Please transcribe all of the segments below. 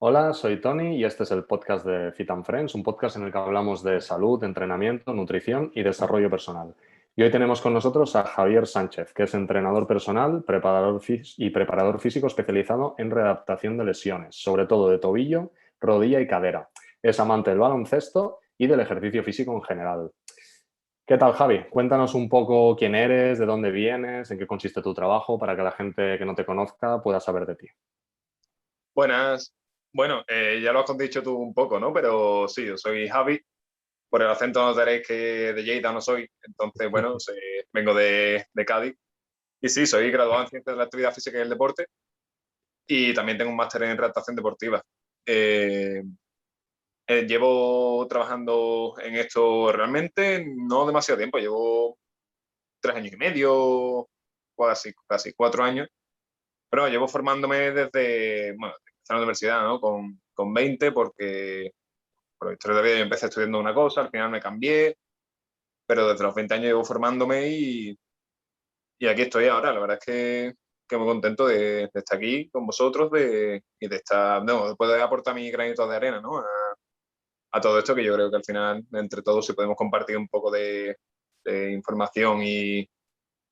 Hola, soy Tony y este es el podcast de Fit and Friends, un podcast en el que hablamos de salud, entrenamiento, nutrición y desarrollo personal. Y hoy tenemos con nosotros a Javier Sánchez, que es entrenador personal, preparador físico especializado en readaptación de lesiones, sobre todo de tobillo, rodilla y cadera. Es amante del baloncesto y del ejercicio físico en general. ¿Qué tal, Javi? Cuéntanos un poco quién eres, de dónde vienes, en qué consiste tu trabajo, para que la gente que no te conozca pueda saber de ti. Buenas. Bueno, ya lo has dicho tú un poco, ¿no? Pero sí, yo soy Javi. Por el acento notaréis que de Lleida no soy. Entonces, bueno, vengo de Cádiz. Y sí, soy graduado en Ciencias de la Actividad Física y el Deporte. Y también tengo un máster en Readaptación Deportiva. Eh, Llevo trabajando en esto realmente no demasiado tiempo. Llevo 3 años y medio, o casi 4 años. Pero llevo formándome desde, bueno, desde la universidad, ¿no? Con 20, porque por historia de vida yo empecé estudiando una cosa, al final me cambié, pero desde los 20 años llevo formándome y aquí estoy ahora. La verdad es que muy contento de estar aquí con vosotros y de estar, no, de poder aportar mi granito de arena, ¿no? A todo esto, que yo creo que al final, entre todos, si podemos compartir un poco de información y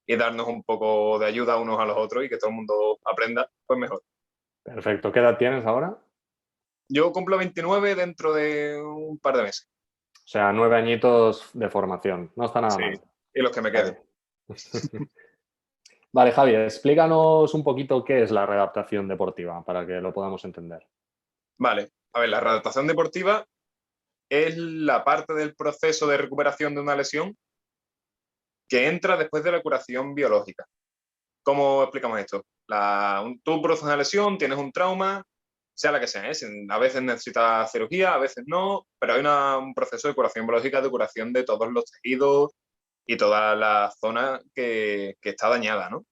darnos un poco de ayuda unos a los otros y que todo el mundo aprenda, pues mejor. Perfecto. ¿Qué edad tienes ahora? Yo cumplo 29 dentro de un par de meses. O sea, 9 añitos de formación. No está nada Sí, mal. y los que me Está queden. bien. Vale, Javi, explícanos un poquito qué es la readaptación deportiva para que lo podamos entender. Vale, a ver, la readaptación deportiva es la parte del proceso de recuperación de una lesión que entra después de la curación biológica. ¿Cómo explicamos esto? Tú produces una lesión, tienes un trauma, sea la que sea, ¿eh? A veces necesitas cirugía, a veces no, pero hay un proceso de curación biológica, de curación de todos los tejidos y toda la zona que está dañada, ¿no?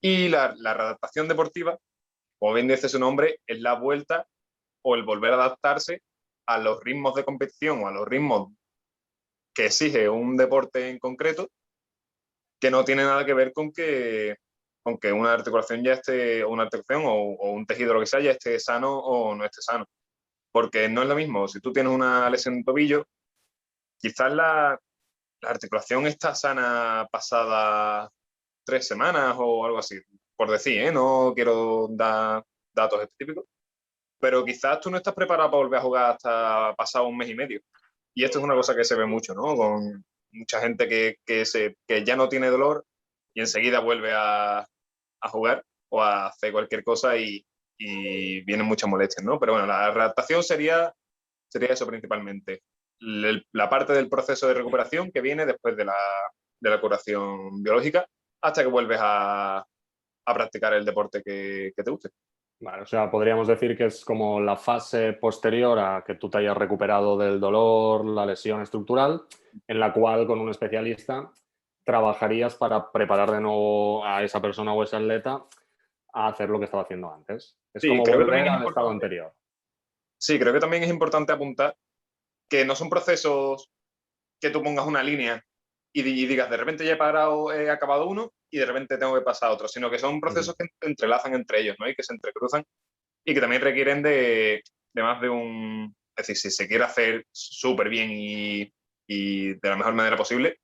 Y la readaptación deportiva, como bien dice su nombre, es la vuelta o el volver a adaptarse a los ritmos de competición o a los ritmos que exige un deporte en concreto, que no tiene nada que ver con que una articulación ya esté, o una articulación o un tejido, lo que sea, ya esté sano o no esté sano. Porque no es lo mismo, si tú tienes una lesión en tobillo, quizás la articulación está sana pasada 3 semanas o algo así, por decir, ¿eh? No quiero dar datos específicos, pero quizás tú no estás preparado para volver a jugar hasta pasado un mes y medio. Y esto es una cosa que se ve mucho, ¿no? Con mucha gente que ya no tiene dolor y enseguida vuelve a jugar o a hacer cualquier cosa y vienen muchas molestias, ¿no? Pero bueno, la adaptación sería eso principalmente. La parte del proceso de recuperación que viene después de la curación biológica hasta que vuelves a practicar el deporte que te guste. Vale, o sea, podríamos decir que es como la fase posterior a que tú te hayas recuperado del dolor, la lesión estructural, en la cual con un especialista trabajarías para preparar de nuevo a esa persona o ese atleta a hacer lo que estaba haciendo antes. Es Sí, como creo que volver también es al estado importante. anterior. Sí, creo que también es importante apuntar que no son procesos que tú pongas una línea y digas, de repente ya he acabado uno y de repente tengo que pasar a otro, sino que son Ujú. procesos que entrelazan entre ellos, ¿no? Y que se entrecruzan y que también requieren de más de un... Es decir, si se quiere hacer súper bien y de la mejor manera posible,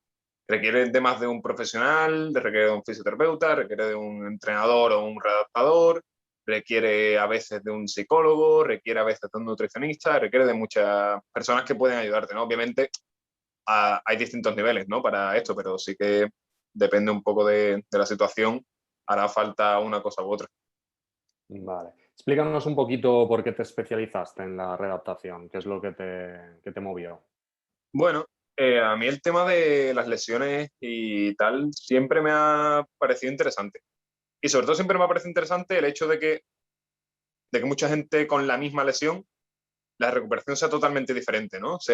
requiere de más de un profesional, requiere de un fisioterapeuta, requiere de un entrenador o un readaptador, requiere a veces de un psicólogo, requiere a veces de un nutricionista, requiere de muchas personas que pueden ayudarte, ¿no? Obviamente hay distintos niveles, ¿no? Para esto, pero sí que depende un poco de la situación, hará falta una cosa u otra. Vale. Explícanos un poquito por qué te especializaste en la readaptación, qué es lo que te movió. Bueno, a mí el tema de las lesiones y tal siempre me ha parecido interesante. Y sobre todo siempre me ha parecido interesante el hecho de que mucha gente con la misma lesión, la recuperación sea totalmente diferente, ¿no? Es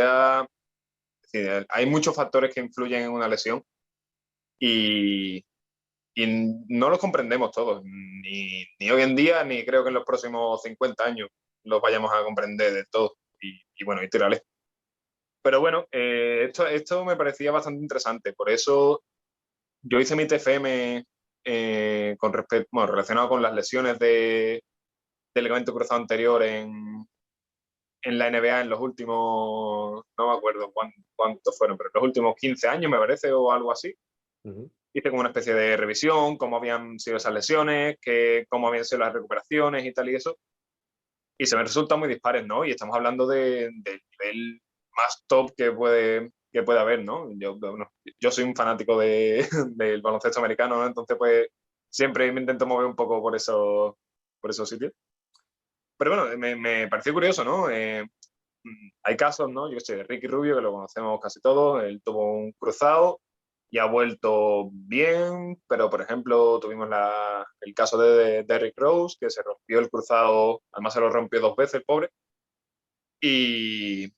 decir, hay muchos factores que influyen en una lesión y, y no los comprendemos todos, ni hoy en día, ni creo que en los próximos 50 años los vayamos a comprender del todo. Y bueno, y tirales. Pero bueno, esto me parecía bastante interesante. Por eso yo hice mi TFM con respecto, bueno, relacionado con las lesiones del ligamento cruzado anterior en la NBA en los últimos, no me acuerdo cuántos fueron, pero en los últimos 15 años, me parece, o algo así. Hice como una especie de revisión, cómo habían sido esas lesiones, cómo habían sido las recuperaciones y tal y eso. Y se me resultan muy dispares, ¿no? Y estamos hablando del nivel más top que puede haber, ¿no? Yo soy un fanático del baloncesto americano, ¿no? Entonces, pues, siempre me intento mover un poco por esos sitios. Pero bueno, me pareció curioso, ¿no? Hay casos, ¿no? Yo sé, de Ricky Rubio, que lo conocemos casi todos, él tuvo un cruzado y ha vuelto bien, pero por ejemplo tuvimos el caso de Derrick Rose, que se rompió el cruzado, además se lo rompió 2 veces el pobre, y,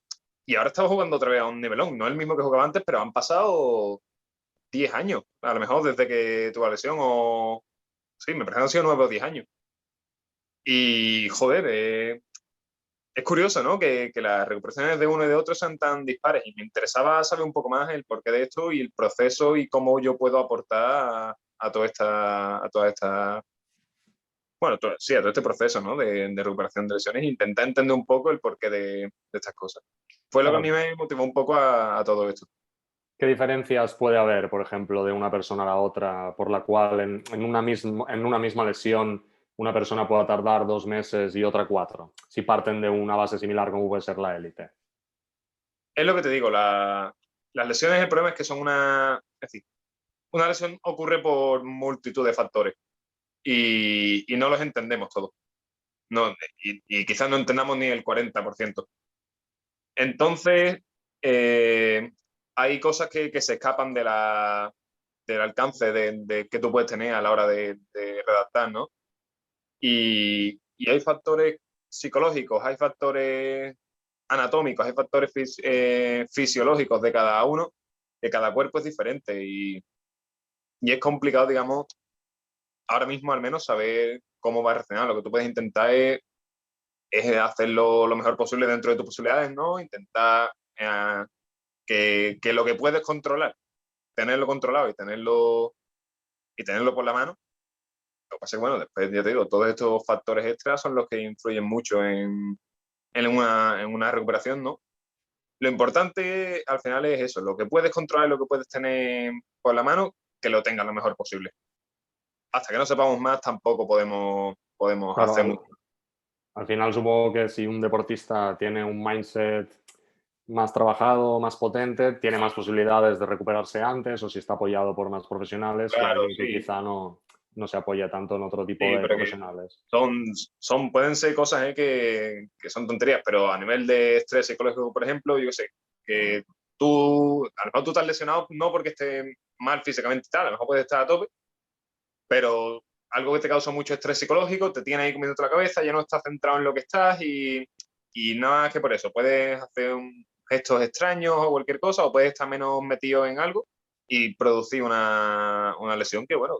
y ahora estaba jugando otra vez a un nivelón, no el mismo que jugaba antes, pero han pasado 10 años, a lo mejor desde que tuvo la lesión, o sí, me parece que han sido 9 o 10 años. Y joder, es curioso, ¿no? Que las recuperaciones de uno y de otro sean tan dispares y me interesaba saber un poco más el porqué de esto y el proceso y cómo yo puedo aportar a toda esta, bueno, sí, a todo este proceso, ¿no? De recuperación de lesiones e intentar entender un poco el porqué de estas cosas. Fue lo que a mí Claro. me motivó un poco a todo esto. ¿Qué diferencias puede haber, por ejemplo, de una persona a la otra, por la cual en una misma lesión una persona pueda tardar 2 meses y otra 4, si parten de una base similar como puede ser la élite? Es lo que te digo, las lesiones, el problema es que son es decir, una lesión ocurre por multitud de factores y no los entendemos todos. No, y quizás no entendamos ni el 40%. Entonces, hay cosas que se escapan del alcance que tú puedes tener a la hora de redactar, ¿no? Y hay factores psicológicos, hay factores anatómicos, hay factores fisiológicos de cada uno, que cada cuerpo es diferente y es complicado, digamos, ahora mismo al menos saber cómo va a reaccionar. Lo que tú puedes intentar es hacerlo lo mejor posible dentro de tus posibilidades, ¿no? Intentar que lo que puedes controlar, tenerlo controlado y tenerlo por la mano. Lo que pasa es que, bueno, después ya te digo, todos estos factores extras son los que influyen mucho en una recuperación, ¿no? Lo importante al final es eso, lo que puedes controlar, lo que puedes tener por la mano, que lo tengas lo mejor posible. Hasta que no sepamos más, tampoco podemos Claro, hacer mucho. al final supongo que si un deportista tiene un mindset más trabajado, más potente, tiene más posibilidades de recuperarse antes o si está apoyado por más profesionales que Claro, alguien que sí, quizá no se apoya tanto en otro tipo sí, de pero que profesionales. pueden ser cosas que son tonterías, pero a nivel de estrés psicológico, por ejemplo, yo sé, que a lo mejor tú estás lesionado no porque estés mal físicamente y tal, a lo mejor puedes estar a tope, pero algo que te causa mucho estrés psicológico, te tiene ahí comiendo la cabeza, ya no estás centrado en lo que estás y nada más que por eso. Puedes hacer gestos extraños o cualquier cosa, o puedes estar menos metido en algo y producir una lesión que, bueno,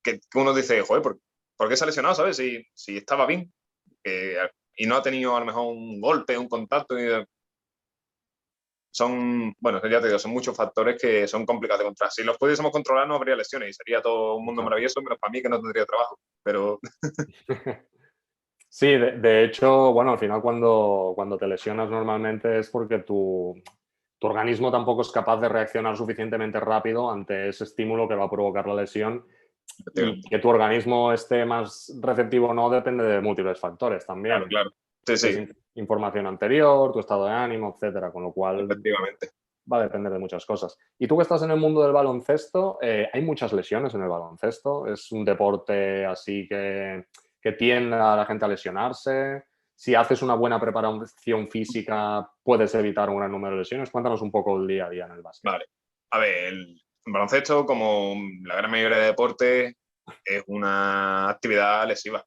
que uno dice, joder, ¿por qué se ha lesionado, sabes? Si estaba bien y no ha tenido a lo mejor un golpe, un contacto. Bueno, ya te digo, son muchos factores que son complicados de controlar. Si los pudiésemos controlar no habría lesiones y sería todo un mundo Exacto. maravilloso, menos para mí que no tendría trabajo. Pero Sí, de hecho, bueno, al final cuando te lesionas normalmente es porque tu organismo tampoco es capaz de reaccionar suficientemente rápido ante ese estímulo que va a provocar la lesión y que tu organismo esté más receptivo o no depende de múltiples factores claro, también, claro. Sí, que es sí, información anterior, tu estado de ánimo, etcétera, con lo cual efectivamente. va a depender de muchas cosas. Y tú que estás en el mundo del baloncesto, ¿hay muchas lesiones en el baloncesto? ¿Es un deporte así que tiende a la gente a lesionarse? Si haces una buena preparación física, puedes evitar un gran número de lesiones. Cuéntanos un poco el día a día en el básquet. Vale. A ver, el baloncesto, como la gran mayoría de deportes, es una actividad lesiva.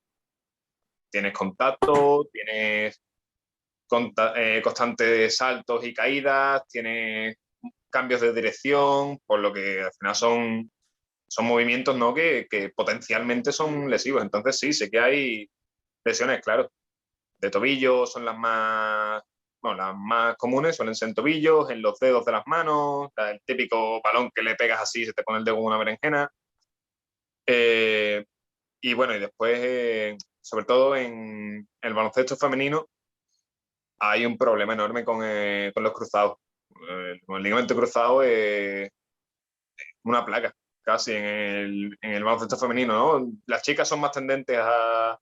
Tienes contacto, tienes constantes saltos y caídas, tienes cambios de dirección, por lo que al final son movimientos, ¿no? que potencialmente son lesivos. Entonces sí, sé que hay lesiones, claro. De tobillo son bueno, las más comunes, suelen ser en tobillos, en los dedos de las manos, el típico balón que le pegas así y se te pone el dedo como una berenjena. Y bueno, y después sobre todo en el baloncesto femenino, hay un problema enorme con los cruzados. Con el ligamento cruzado es una plaga casi en el baloncesto femenino, ¿no? Las chicas son más tendentes a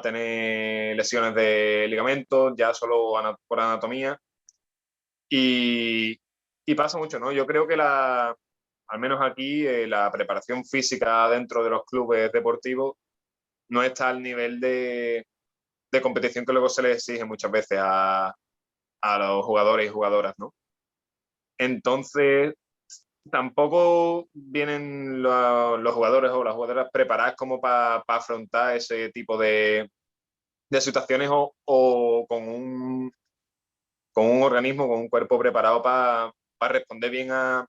tener lesiones de ligamentos, ya solo por anatomía. Y pasa mucho, ¿no? Yo creo que al menos aquí, la preparación física dentro de los clubes deportivos no está al nivel de competición que luego se les exige muchas veces a los jugadores y jugadoras, ¿no? Entonces, tampoco vienen los jugadores o las jugadoras preparadas como para afrontar ese tipo de situaciones o con un organismo, con un cuerpo preparado para responder bien a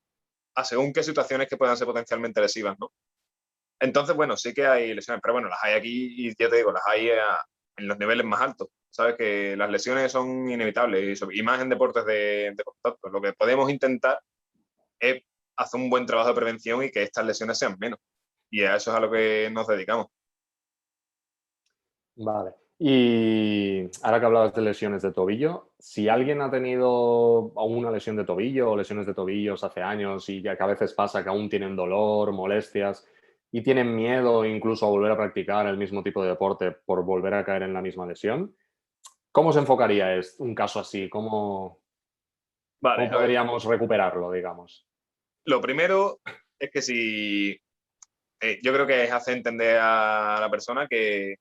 según qué situaciones que puedan ser potencialmente lesivas, ¿no? Entonces, bueno, sí que hay lesiones, pero bueno, las hay aquí y ya te digo, las hay en los niveles más altos. Sabes que las lesiones son inevitables y más en deportes de contacto. Lo que podemos intentar es hacer un buen trabajo de prevención y que estas lesiones sean menos. Y a eso es a lo que nos dedicamos. Vale. Y ahora que hablabas de lesiones de tobillo, si alguien ha tenido una lesión de tobillo o lesiones de tobillos hace años y ya que a veces pasa que aún tienen dolor, molestias y tienen miedo incluso a volver a practicar el mismo tipo de deporte por volver a caer en la misma lesión, ¿cómo se enfocaría un caso así? ¿Cómo Vale, a ver, podríamos recuperarlo, digamos? lo primero es que yo creo que es hacer entender a la persona que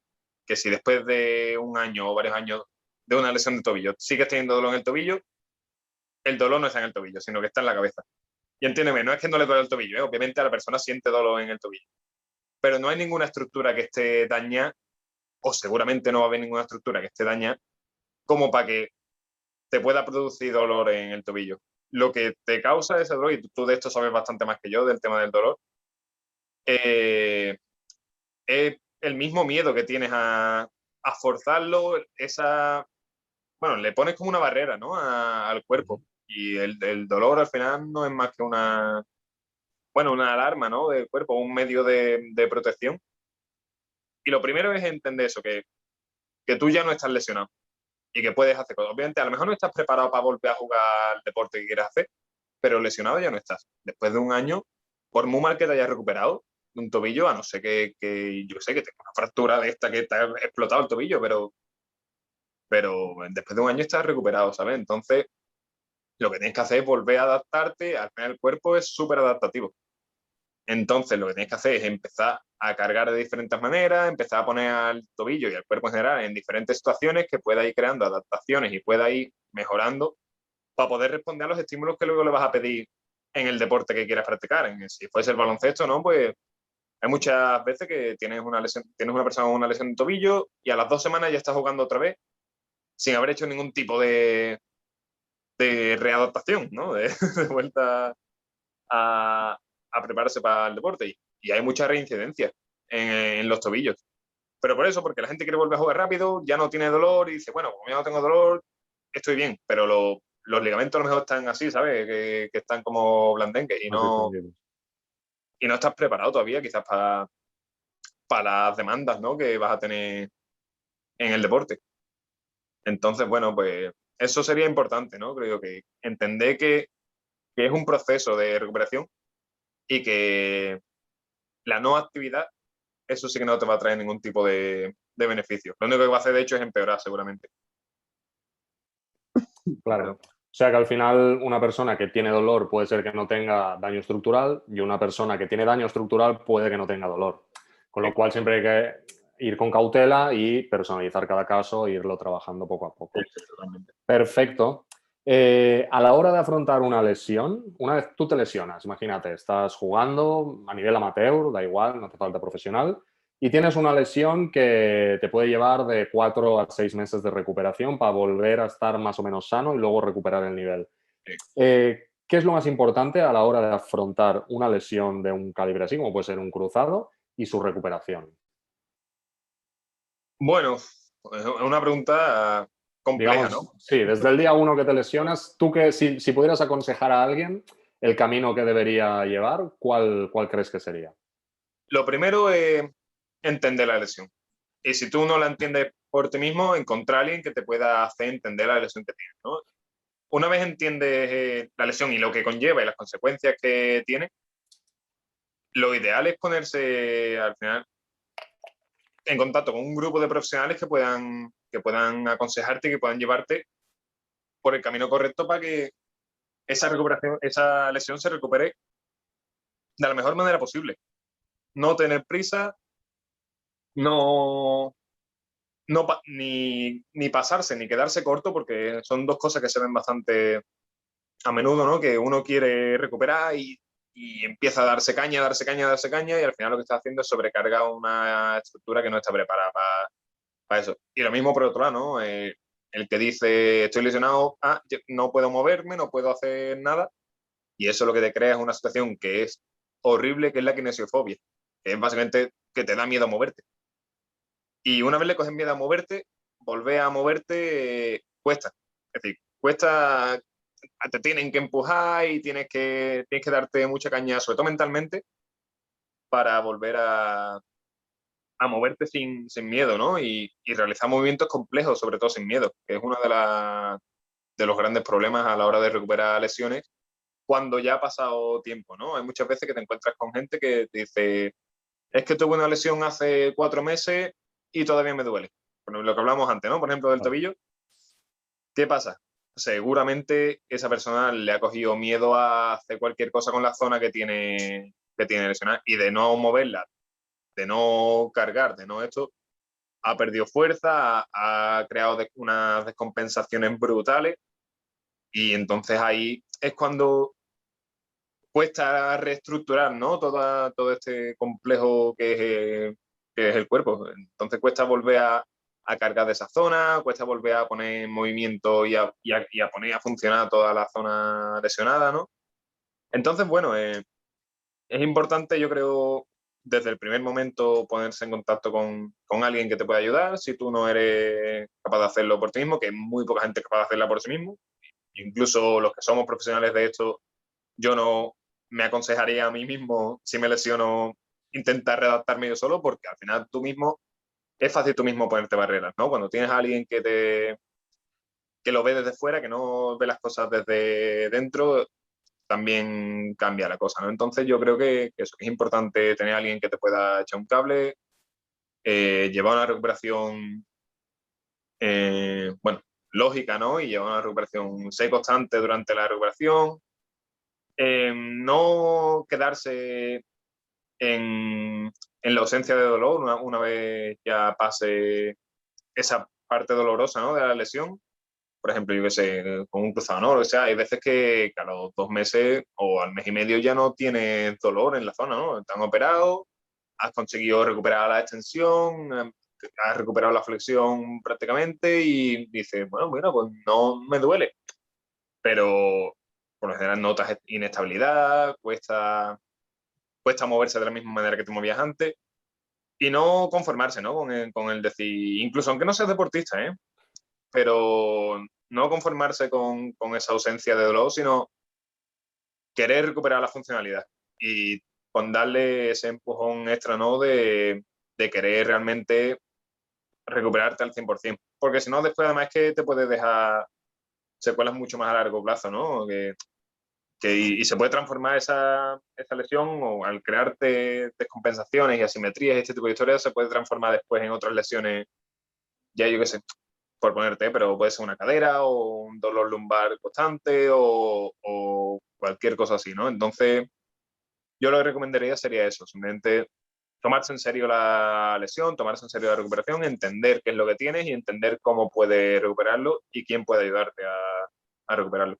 si después de un año o varios años de una lesión de tobillo sigues teniendo dolor en el tobillo, el dolor no está en el tobillo, sino que está en la cabeza. Y entiéndeme, no es que no le duele el tobillo, ¿eh? Obviamente a la persona siente dolor en el tobillo, pero no hay ninguna estructura que esté dañada, o seguramente no va a haber ninguna estructura que esté dañada, como para que te pueda producir dolor en el tobillo. Lo que te causa ese dolor, y tú de esto sabes bastante más que yo del tema del dolor, eh, es el mismo miedo que tienes a forzarlo, bueno, le pones como una barrera, ¿no? Al cuerpo. Y el dolor al final no es más que una alarma, ¿no? Del cuerpo, un medio de protección. Y lo primero es entender eso, que tú ya no estás lesionado y que puedes hacer cosas. Obviamente, a lo mejor no estás preparado para volver a jugar el deporte que quieras hacer, pero lesionado ya no estás. Después de un año, por muy mal que te hayas recuperado de un tobillo, a no ser que yo sé, que tengas una fractura de esta que te ha explotado el tobillo, pero después de un año estás recuperado, ¿sabes? Entonces, lo que tienes que hacer es volver a adaptarte. Al final, el cuerpo es súper adaptativo. Entonces, lo que tienes que hacer es empezar a cargar de diferentes maneras, empezar a poner al tobillo y al cuerpo en general en diferentes situaciones que pueda ir creando adaptaciones y pueda ir mejorando para poder responder a los estímulos que luego le vas a pedir en el deporte que quieras practicar. Si fuese el baloncesto, ¿no? Pues hay muchas veces que tienes una lesión, tienes una persona con una lesión de tobillo y a las 2 semanas ya está jugando otra vez sin haber hecho ningún tipo de readaptación, ¿no? De vuelta a prepararse para el deporte. Y hay mucha reincidencia en los tobillos. Pero por eso, porque la gente quiere volver a jugar rápido, ya no tiene dolor y dice, bueno, como ya no tengo dolor, estoy bien. Pero los ligamentos a lo mejor están así, ¿sabes? Que están como blandengues Así tendidos. y no estás preparado todavía quizás para las demandas, ¿no? Que vas a tener en el deporte. Entonces, bueno, pues eso sería importante, ¿no? Creo que entender que es un proceso de recuperación y que la no actividad, eso sí que no te va a traer ningún tipo de beneficio. Lo único que va a hacer, de hecho, es empeorar seguramente. Claro. Perdón. O sea que al final una persona que tiene dolor puede ser que no tenga daño estructural y una persona que tiene daño estructural puede que no tenga dolor. Con lo cual siempre hay que ir con cautela y personalizar cada caso e irlo trabajando poco a Sí, poco. sí, totalmente. Perfecto. A la hora de afrontar una lesión, una vez tú te lesionas, imagínate, estás jugando a nivel amateur, da igual, no hace falta profesional, y tienes una lesión que te puede llevar de 4 a 6 meses de recuperación para volver a estar más o menos sano y luego recuperar el nivel. Sí. ¿Qué es lo más importante a la hora de afrontar una lesión de un calibre así, como puede ser un cruzado, y su recuperación? Bueno, es una pregunta compleja, ¿no? Digamos, sí, desde el día uno que te lesionas, tú que si pudieras aconsejar a alguien el camino que debería llevar, ¿cuál crees que sería? Lo primero es entender la lesión. Y si tú no la entiendes por ti mismo, encontrar a alguien que te pueda hacer entender la lesión que tienes, ¿no? Una vez entiendes la lesión y lo que conlleva y las consecuencias que tiene, lo ideal es ponerse al final en contacto con un grupo de profesionales que puedan aconsejarte y que puedan llevarte por el camino correcto para que esa recuperación, esa lesión se recupere de la mejor manera posible. No tener prisa, no, ni pasarse ni quedarse corto, porque son dos cosas que se ven bastante a menudo, ¿no? Que uno quiere recuperar y empieza a darse caña, darse caña, darse caña, y al final lo que está haciendo es sobrecargar una estructura que no está preparada para eso. Y lo mismo por otro lado, ¿no? El que dice, estoy lesionado, no puedo moverme, no puedo hacer nada, y eso lo que te crea es una situación que es horrible, que es la kinesiofobia, que es básicamente que te da miedo moverte. Y una vez le coges miedo a moverte, volver a moverte cuesta. Es decir, cuesta, te tienen que empujar y tienes que darte mucha caña, sobre todo mentalmente, para volver a moverte sin miedo, ¿no? Y realizar movimientos complejos, sobre todo sin miedo, que es uno de los grandes problemas a la hora de recuperar lesiones cuando ya ha pasado tiempo, ¿no? Hay muchas veces que te encuentras con gente que te dice, es que tuve una lesión hace 4 meses y todavía me duele. Bueno, lo que hablamos antes, ¿no? Por ejemplo, del tobillo. ¿Qué pasa? Seguramente esa persona le ha cogido miedo a hacer cualquier cosa con la zona que tiene lesionada, y de no moverla, de no cargar, de no esto, ha perdido fuerza, ha creado unas descompensaciones brutales, y entonces ahí es cuando cuesta reestructurar, ¿no? Todo este complejo que es el cuerpo. Entonces cuesta volver a cargar de esa zona, cuesta volver a poner en movimiento y a poner a funcionar toda la zona lesionada, ¿no? Entonces, bueno, es importante, yo creo, desde el primer momento ponerse en contacto con alguien que te pueda ayudar. Si tú no eres capaz de hacerlo por ti mismo, que muy poca gente es capaz de hacerla por sí mismo, incluso los que somos profesionales de esto, yo no me aconsejaría a mí mismo, si me lesiono, intentar redactarme yo solo, porque al final tú mismo, es fácil tú mismo ponerte barreras, ¿no? Cuando tienes a alguien que lo ve desde fuera, que no ve las cosas desde dentro, también cambia la cosa, ¿no? Entonces yo creo que eso, que es importante tener a alguien que te pueda echar un cable, llevar una recuperación, bueno, lógica, ¿no? Y llevar una recuperación, ser constante durante la recuperación, no quedarse en la ausencia de dolor una vez ya pase esa parte dolorosa, ¿no? De la lesión. Por ejemplo, yo qué sé, con un cruzado, ¿no? O sea, hay veces que a los 2 meses o al mes y medio ya no tienes dolor en la zona, ¿no? Te han operado, has conseguido recuperar la extensión, has recuperado la flexión prácticamente y dices, bueno, pues no me duele. Pero por lo general notas inestabilidad, cuesta moverse de la misma manera que te movías antes, y no conformarse, ¿no? Con el decir, incluso aunque no seas deportista, ¿eh? Pero no conformarse con esa ausencia de dolor, sino querer recuperar la funcionalidad y con darle ese empujón extra, ¿no? De querer realmente recuperarte al 100%. Porque si no, después además es que te puedes dejar secuelas mucho más a largo plazo, ¿no? Y se puede transformar esa lesión, o al crearte descompensaciones y asimetrías y este tipo de historias, se puede transformar después en otras lesiones, ya yo qué sé, por ponerte, pero puede ser una cadera o un dolor lumbar constante o cualquier cosa así, ¿no? Entonces, yo lo que recomendaría sería eso, simplemente tomarse en serio la lesión, tomarse en serio la recuperación, entender qué es lo que tienes y entender cómo puedes recuperarlo y quién puede ayudarte a recuperarlo.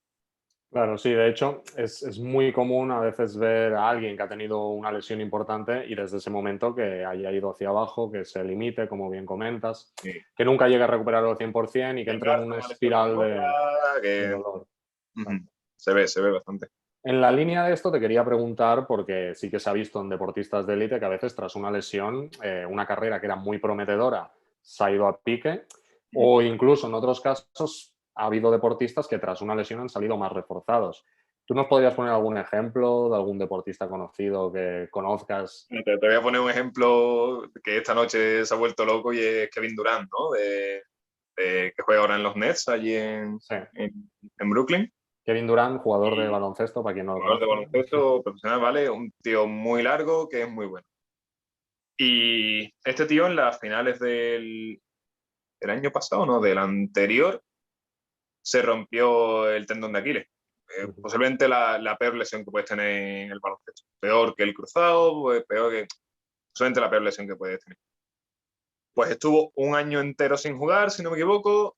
Claro, sí, de hecho es muy común a veces ver a alguien que ha tenido una lesión importante y desde ese momento que haya ido hacia abajo, que se limite, como bien comentas, Sí. que nunca llegue a recuperarlo al 100% y que entre en Cargar una una lesión con espiral otra, de que dolor. ujú, Exacto. se ve bastante. En la línea de esto te quería preguntar, porque sí que se ha visto en deportistas de élite que a veces tras una lesión, una carrera que era muy prometedora se ha ido a pique, Ujú. o incluso en otros casos ha habido deportistas que tras una lesión han salido más reforzados. ¿Tú nos podrías poner algún ejemplo de algún deportista conocido que conozcas? Te voy a poner un ejemplo que esta noche se ha vuelto loco y es Kevin Durant, ¿no? Que juega ahora en los Nets, allí Sí. en Brooklyn. Kevin Durant, jugador de Y baloncesto, para quien no lo jugador de conozca. baloncesto profesional, ¿vale? Un tío muy largo que es muy bueno. Y este tío en las finales del año pasado, ¿no? Del anterior, se rompió el tendón de Aquiles. Posiblemente la peor lesión que puedes tener en el baloncesto. Peor que el cruzado, pues, peor que... Posiblemente la peor lesión que puedes tener. Pues estuvo un año entero sin jugar, si no me equivoco,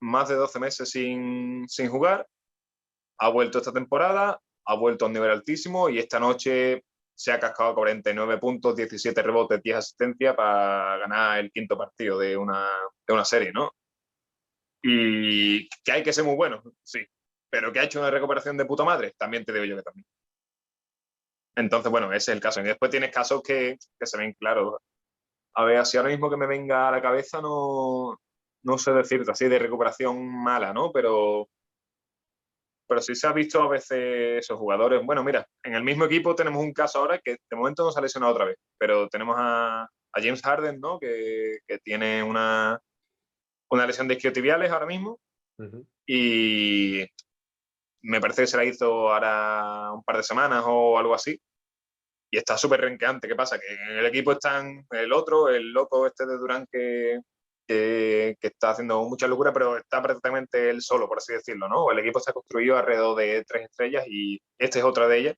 más de 12 meses sin jugar. Ha vuelto esta temporada, ha vuelto a un nivel altísimo y esta noche se ha cascado 49 puntos, 17 rebotes, 10 asistencias para ganar el quinto partido de una serie, ¿no? Y que hay que ser muy bueno, sí. Pero que ha hecho una recuperación de puta madre, también te digo yo que también. Entonces, bueno, ese es el caso. Y después tienes casos que se ven claros. A ver, así ahora mismo que me venga a la cabeza, no sé decirte así de recuperación mala, ¿no? Pero sí se ha visto a veces esos jugadores. Bueno, mira, en el mismo equipo tenemos un caso ahora que de momento no se ha lesionado otra vez, pero tenemos a James Harden, ¿no? Que tiene una lesión de isquiotibiales ahora mismo y me parece que se la hizo ahora un par de semanas o algo así. Y está súper renqueante. ¿Qué pasa? Que en el equipo están el otro, el loco este de Durán que está haciendo mucha locura, pero está prácticamente él solo, por así decirlo, ¿no? El equipo está construido alrededor de 3 estrellas y esta es otra de ellas.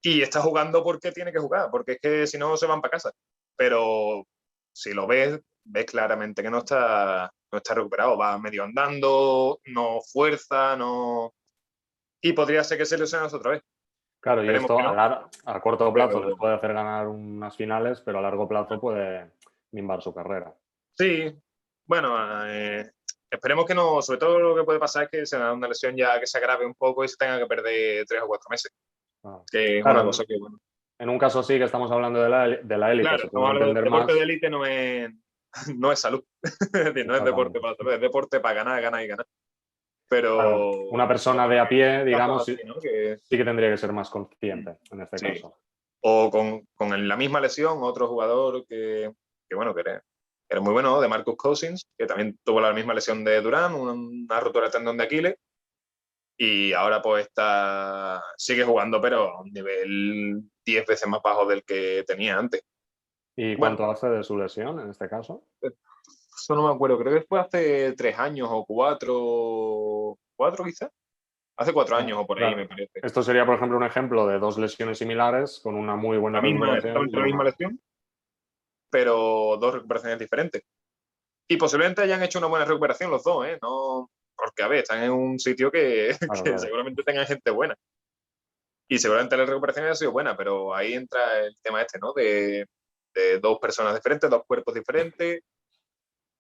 Y está jugando porque tiene que jugar, porque es que si no se van para casa. Pero si lo ves claramente que no está recuperado, va medio andando, no fuerza, no... Y podría ser que se lesione otra vez. Claro, y Esperemos esto que no, a corto plazo les pero puede hacer ganar unas finales, pero a largo plazo puede mimbar su carrera. sí, bueno, esperemos que no, sobre todo lo que puede pasar es que se da una lesión ya que se agrave un poco y se tenga que perder 3 o 4 meses, Ah. que es una cosa Claro, que, bueno, en un caso sí que estamos hablando de la élite, claro, se estamos puede hablando de entender deporte de más. élite, no es salud, es decir, no es deporte Exactamente. para salud, es deporte para ganar, ganar y ganar. Claro, Pero una persona de a pie, digamos, casos sí, así, ¿no? Que, sí que tendría que ser más consciente en este sí. caso. O con la misma lesión, otro jugador que bueno, que era muy bueno, de Marcus Cousins, que también tuvo la misma lesión de Durant, una rotura de tendón de Aquiles. Y ahora pues sigue jugando, pero a un nivel 10 veces más bajo del que tenía antes. ¿Y Bueno, cuánto hace de su lesión en este caso? eso no me acuerdo, creo que fue hace 3 años o cuatro quizás. Hace 4 años o por ahí, me Claro. parece. Esto sería, por ejemplo, un ejemplo de dos lesiones similares con una muy buena recuperación Exactamente y la misma una... lesión, pero dos recuperaciones diferentes. Y posiblemente hayan hecho una buena recuperación los dos, ¿eh? No, porque, a ver, están en un sitio que, Claro, que claro. seguramente tengan gente buena. Y seguramente la recuperación haya sido buena, pero ahí entra el tema este, ¿no? De dos personas diferentes, dos cuerpos diferentes.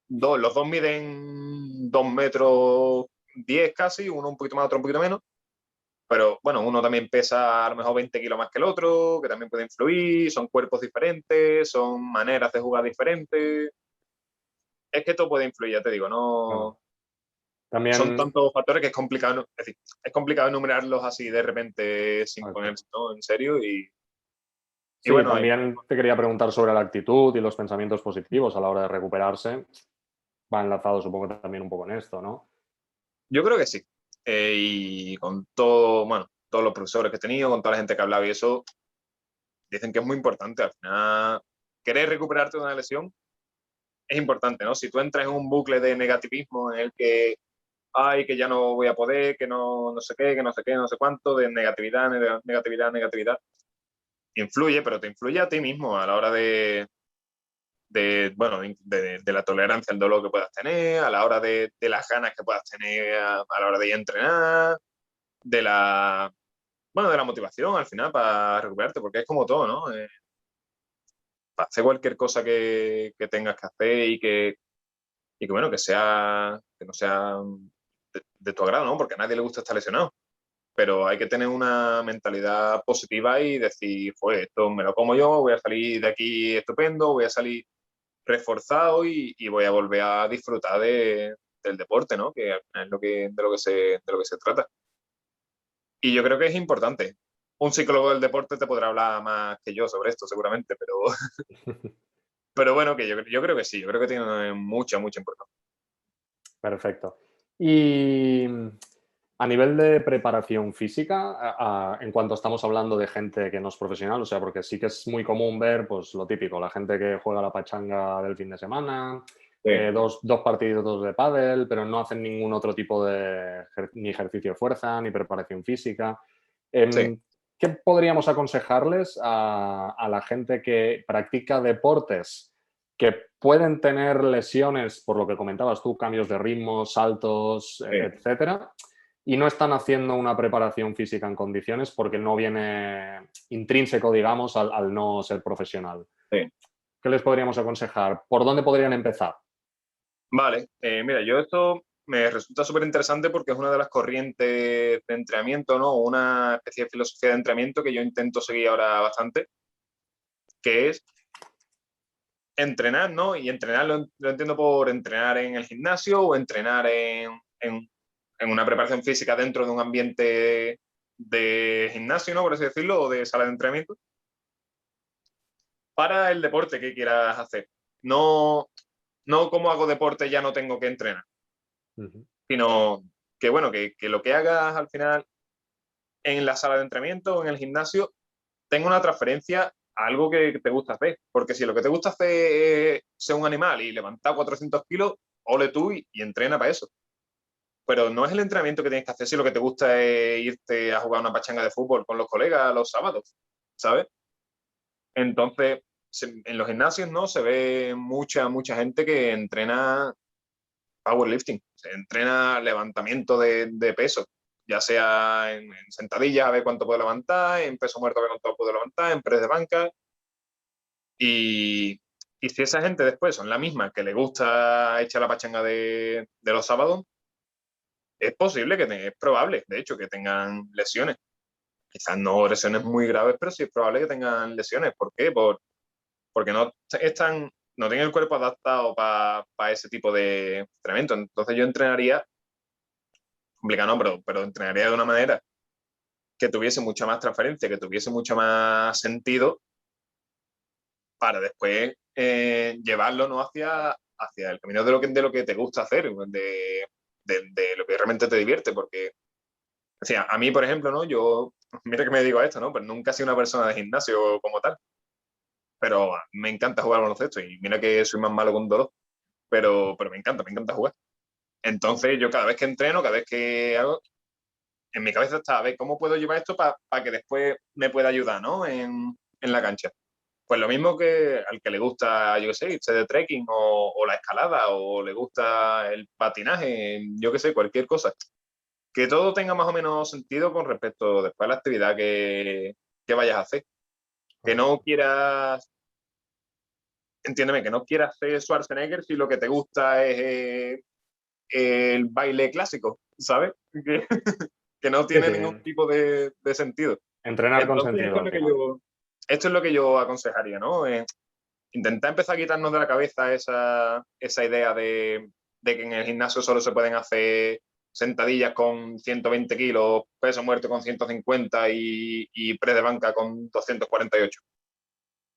Los dos miden 2 metros 10 casi, uno un poquito más, otro un poquito menos. Pero bueno, uno también pesa a lo mejor 20 kilos más que el otro, que también puede influir, son cuerpos diferentes, son maneras de jugar diferentes. Es que todo puede influir, ya te digo, Claro. no son También, tantos factores que es complicado, es decir, es complicado enumerarlos así de repente sin exacto. ponerse, ¿no? En serio. Y Sí, bueno, también te quería preguntar sobre la actitud y los pensamientos positivos a la hora de recuperarse. Va enlazado, supongo, también un poco en esto, ¿no? yo creo que sí. Y con todo, bueno, todos los profesores que he tenido, con toda la gente que ha hablado y eso, dicen que es muy importante. Al final, querer recuperarte de una lesión es importante, ¿no? Si tú entras en un bucle de negativismo en el que, ay, que ya no voy a poder, que no sé qué, que no sé qué, no sé cuánto, de negatividad, negatividad, negatividad, influye, pero te influye a ti mismo a la hora bueno, de la tolerancia al dolor que puedas tener, a la hora de las ganas que puedas tener a la hora de ir a entrenar, de la, bueno, de la motivación al final para recuperarte, porque es como todo, ¿no? Para hacer cualquier cosa que tengas que hacer y que bueno, que no sea de tu agrado, ¿no? Porque a nadie le gusta estar lesionado. Pero hay que tener una mentalidad positiva y decir, pues esto me lo como yo, voy a salir de aquí estupendo, voy a salir reforzado y voy a volver a disfrutar del deporte, ¿no? Que al final es de lo que se trata. Y yo creo que es importante. Un psicólogo del deporte te podrá hablar más que yo sobre esto, seguramente, pero bueno, que yo creo que sí, yo creo que tiene mucha, mucha importancia. Perfecto. Y a nivel de preparación física, en cuanto estamos hablando de gente que no es profesional, o sea, porque sí que es muy común ver, pues lo típico, la gente que juega la pachanga del fin de semana, Sí, dos partidos de pádel, pero no hacen ningún otro tipo de ni ejercicio de fuerza, ni preparación física. sí. ¿Qué podríamos aconsejarles a la gente que practica deportes que pueden tener lesiones, por lo que comentabas tú, cambios de ritmo, saltos, Sí, etcétera, y no están haciendo una preparación física en condiciones porque no viene intrínseco, digamos, al no ser profesional? sí. ¿Qué les podríamos aconsejar? ¿Por dónde podrían empezar? Vale, mira, yo esto me resulta súper interesante porque es una de las corrientes de entrenamiento, ¿no? Una especie de filosofía de entrenamiento que yo intento seguir ahora bastante, que es entrenar, ¿no? Y entrenar lo entiendo por entrenar en el gimnasio o entrenar en una preparación física dentro de un ambiente de gimnasio, ¿no? Por así decirlo, o de sala de entrenamiento, para el deporte que quieras hacer. No, no como hago deporte ya no tengo que entrenar, Ujú. sino que bueno, que lo que hagas al final en la sala de entrenamiento o en el gimnasio tenga una transferencia a algo que te gusta hacer. Porque si lo que te gusta hacer es ser un animal y levantar 400 kilos, ole tú y entrena para eso. Pero no es el entrenamiento que tienes que hacer si lo que te gusta es irte a jugar una pachanga de fútbol con los colegas los sábados, ¿sabes? Entonces, en los gimnasios, ¿no? Se ve mucha, mucha gente que entrena powerlifting, se entrena levantamiento de peso, ya sea en sentadillas a ver cuánto puedo levantar, en peso muerto a ver cuánto puedo levantar, en press de banca. Y, y si esa gente después son la misma que le gusta echar la pachanga de los sábados, es posible es probable, de hecho, que tengan lesiones. Quizás no lesiones muy graves, pero sí es probable que tengan lesiones. ¿Por qué? Porque no tienen el cuerpo adaptado para ese tipo de entrenamiento. Entonces yo entrenaría, complicado no, pero entrenaría de una manera que tuviese mucha más transferencia, que tuviese mucho más sentido para después llevarlo, ¿no? hacia el camino de lo que te gusta hacer, de lo que realmente te divierte, porque o sea, a mí, por ejemplo, ¿no? Yo, mira que me digo esto, ¿no? Pero nunca he sido una persona de gimnasio como tal, pero me encanta jugar al baloncesto y mira que soy más malo con dolor, pero me encanta jugar. Entonces yo cada vez que entreno, cada vez que hago, en mi cabeza está, a ver, ¿cómo puedo llevar esto para que después me pueda ayudar, ¿no? En la cancha. Pues lo mismo que al que le gusta, yo qué sé, irse de trekking o la escalada o le gusta el patinaje, yo qué sé, cualquier cosa. Que todo tenga más o menos sentido con respecto después a la actividad que vayas a hacer. Que no Correcto. quieras, entiéndeme, que no quieras ser Schwarzenegger si lo que te gusta es el baile clásico, ¿sabes? Que, que no Sí, tiene sí. ningún tipo de sentido. Entrenar con Entonces, sentido al final. esto es lo que yo aconsejaría, ¿no? Intentar empezar a quitarnos de la cabeza esa idea de que en el gimnasio solo se pueden hacer sentadillas con 120 kilos, peso muerto con 150 y press de banca con 248.